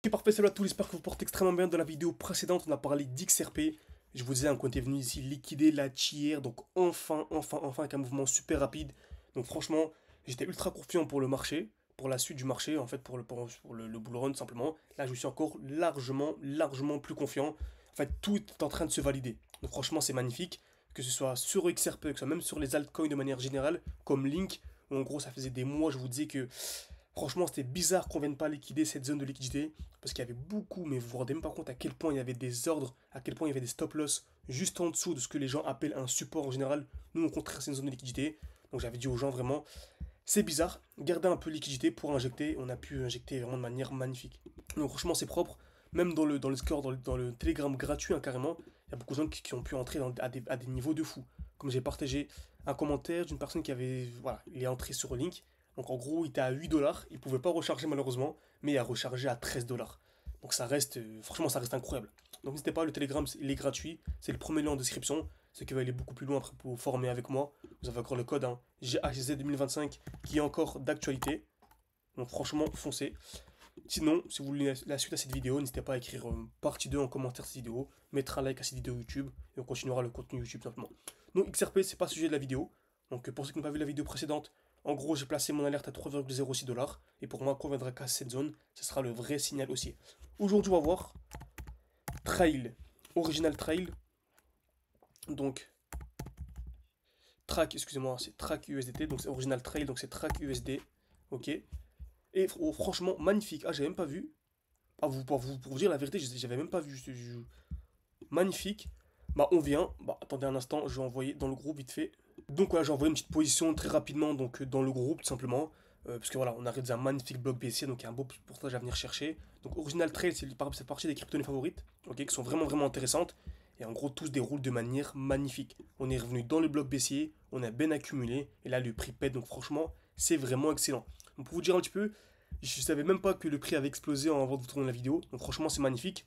Ok, parfait, salut à tous, j'espère que vous portez extrêmement bien. Dans la vidéo précédente, on a parlé d'XRP. Je vous disais, on était venu ici liquider la tiers, donc enfin, avec un mouvement super rapide. Donc franchement, j'étais ultra confiant pour le marché, pour la suite du marché, en fait, pour le bull run, tout simplement. Là, je suis encore largement plus confiant. En fait, tout est en train de se valider. Donc franchement, c'est magnifique, que ce soit sur XRP, que ce soit même sur les altcoins de manière générale, comme Link, où en gros, ça faisait des mois, je vous disais que franchement, c'était bizarre qu'on vienne pas liquider cette zone de liquidité parce qu'il y avait beaucoup, mais vous vous rendez même pas compte à quel point il y avait des ordres, à quel point il y avait des stop loss juste en dessous de ce que les gens appellent un support en général. Nous, au contraire, c'est une zone de liquidité. Donc j'avais dit aux gens vraiment, c'est bizarre, gardez un peu de liquidité pour injecter. On a pu injecter vraiment de manière magnifique. Donc franchement, c'est propre. Même dans le score, dans le Telegram gratuit, hein, carrément, il y a beaucoup de gens qui ont pu entrer à des niveaux de fou. Comme j'ai partagé un commentaire d'une personne qui avait, voilà, il est entré sur le link. Donc en gros, il était à 8 dollars, il pouvait pas recharger malheureusement, mais il a rechargé à 13 dollars. Donc ça reste, franchement, ça reste incroyable. Donc n'hésitez pas, le Telegram, il est gratuit, c'est le premier lien en description. Ceux qui veulent aller beaucoup plus loin après pour vous former avec moi, vous avez encore le code hein, GHZ 2025 qui est encore d'actualité. Donc franchement, foncez. Sinon, si vous voulez la suite à cette vidéo, n'hésitez pas à écrire partie 2 en commentaire de cette vidéo, mettre un like à cette vidéo YouTube et on continuera le contenu YouTube simplement. Donc XRP, c'est pas le sujet de la vidéo. Donc pour ceux qui n'ont pas vu la vidéo précédente, en gros, j'ai placé mon alerte à 3,06 dollars et pour moi, quand on viendra casser cette zone, ce sera le vrai signal haussier. Aujourd'hui, on va voir Trail, Original Trail. Donc Track, excusez-moi, c'est Track USDT, donc c'est Original Trail, donc c'est Track USD. Ok. Et oh, franchement, magnifique. Ah, j'avais même pas vu. Ah, pour vous dire la vérité, j'avais même pas vu. Magnifique. Bah, on vient. Bah, attendez un instant, je vais envoyer dans le groupe vite fait. Donc, voilà, j'ai envoyé une petite position très rapidement donc, dans le groupe, tout simplement. Parce que voilà, on arrive dans un magnifique bloc baissier, donc il y a un beau pourcentage à venir chercher. Donc, Original Trail, c'est partie des crypto favorites, ok, qui sont vraiment intéressantes. Et en gros, tout se déroule de manière magnifique. On est revenu dans le bloc baissier, on a bien accumulé, et là, le prix pète. Donc, franchement, c'est vraiment excellent. Donc, pour vous dire un petit peu, je savais même pas que le prix avait explosé avant de vous tourner la vidéo. Donc, franchement, c'est magnifique.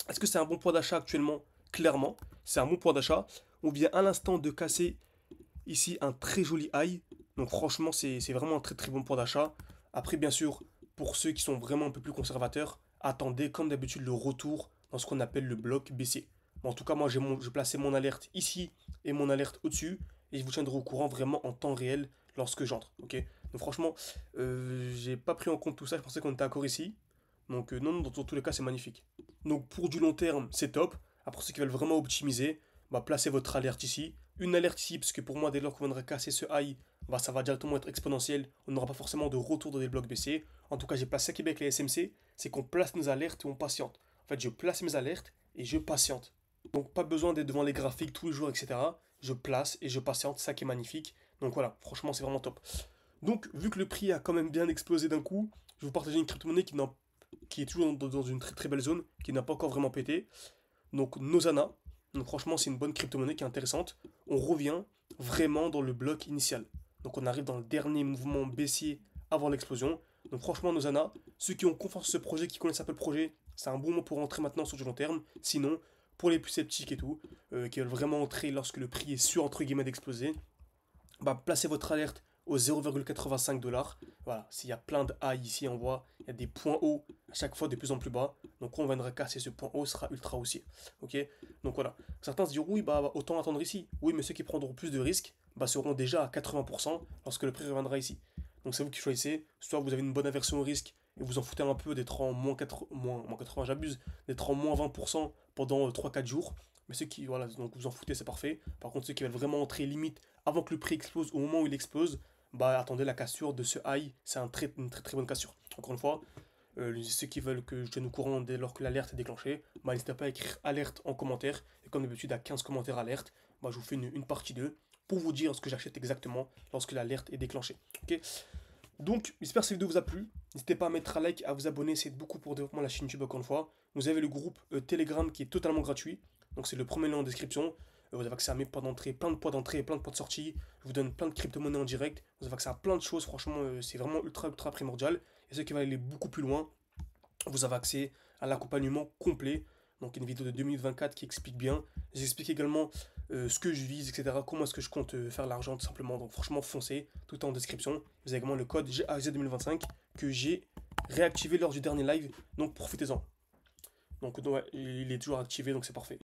Est-ce que c'est un bon point d'achat actuellement? Clairement, c'est un bon point d'achat. On vient à l'instant de casser ici un très joli high. Donc franchement, c'est vraiment un très bon point d'achat. Après, bien sûr, pour ceux qui sont vraiment un peu plus conservateurs, attendez comme d'habitude le retour dans ce qu'on appelle le bloc baissier. Bon, en tout cas, moi, je plaçais mon alerte ici et mon alerte au-dessus. Et je vous tiendrai au courant vraiment en temps réel lorsque j'entre. Ok. Donc franchement, j'ai pas pris en compte tout ça. Je pensais qu'on était d'accord ici. Donc non, dans tous les cas, c'est magnifique. Donc pour du long terme, c'est top. Après ceux qui veulent vraiment optimiser, bah, placez votre alerte ici. Une alerte ici, parce que pour moi, dès lors qu'on viendra casser ce high, bah, ça va directement être exponentiel. On n'aura pas forcément de retour dans des blocs baissiers. En tout cas, j'ai placé Québec les SMC, c'est qu'on place nos alertes et on patiente. En fait, je place mes alertes et je patiente. Donc pas besoin d'être devant les graphiques tous les jours, etc. Je place et je patiente, ça qui est magnifique. Donc voilà, franchement, c'est vraiment top. Donc, vu que le prix a quand même bien explosé d'un coup, je vais vous partager une crypto-monnaie qui est toujours dans une très belle zone, qui n'a pas encore vraiment pété. Donc Nozana, donc franchement c'est une bonne crypto-monnaie qui est intéressante. On revient vraiment dans le bloc initial. Donc on arrive dans le dernier mouvement baissier avant l'explosion. Donc franchement Nozana, ceux qui ont confiance en ce projet, qui connaissent un peu le projet, c'est un bon moment pour entrer maintenant sur du long terme. Sinon, pour les plus sceptiques et tout, qui veulent vraiment entrer lorsque le prix est sûr entre guillemets d'exploser, bah, placez votre alerte au 0,85 dollars. Voilà, s'il y a plein de high ici, on voit, il y a des points hauts à chaque fois de plus en plus bas. Donc quand on viendra casser ce point haut, sera ultra haussier. Ok. Donc voilà. Certains se diront, oui, bah autant attendre ici. Oui, mais ceux qui prendront plus de risques bah, seront déjà à 80% lorsque le prix reviendra ici. Donc c'est vous qui choisissez. Soit vous avez une bonne aversion au risque et vous en foutez un peu d'être en moins 80, j'abuse, d'être en moins 20% pendant 3-4 jours. Mais ceux qui, voilà, donc vous en foutez, c'est parfait. Par contre, ceux qui veulent vraiment entrer limite avant que le prix explose, au moment où il explose, bah attendez la cassure de ce high, c'est une très bonne cassure. Encore une fois, ceux qui veulent que je tienne au courant dès lors que l'alerte est déclenchée, bah n'hésitez pas à écrire alerte en commentaire. Et comme d'habitude, à 15 commentaires alerte, bah je vous fais une partie 2 pour vous dire ce que j'achète exactement lorsque l'alerte est déclenchée. Ok. Donc, j'espère que cette vidéo vous a plu. N'hésitez pas à mettre un like, à vous abonner, c'est beaucoup pour le développement de la chaîne YouTube encore une fois. Vous avez le groupe Telegram qui est totalement gratuit. Donc c'est le premier lien en description. Vous avez accès à mes points d'entrée, plein de points d'entrée, plein de points de sortie. Je vous donne plein de crypto-monnaies en direct. Vous avez accès à plein de choses. Franchement, c'est vraiment ultra primordial. Et ceux qui veulent aller beaucoup plus loin, vous avez accès à l'accompagnement complet. Donc une vidéo de 2024 qui explique bien. J'explique également ce que je vise, etc. Comment est-ce que je compte faire l'argent tout simplement. Donc franchement, foncez. Tout est en description. Vous avez également le code GAZ2025 que j'ai réactivé lors du dernier live, donc profitez-en. Donc ouais, il est toujours activé, donc c'est parfait.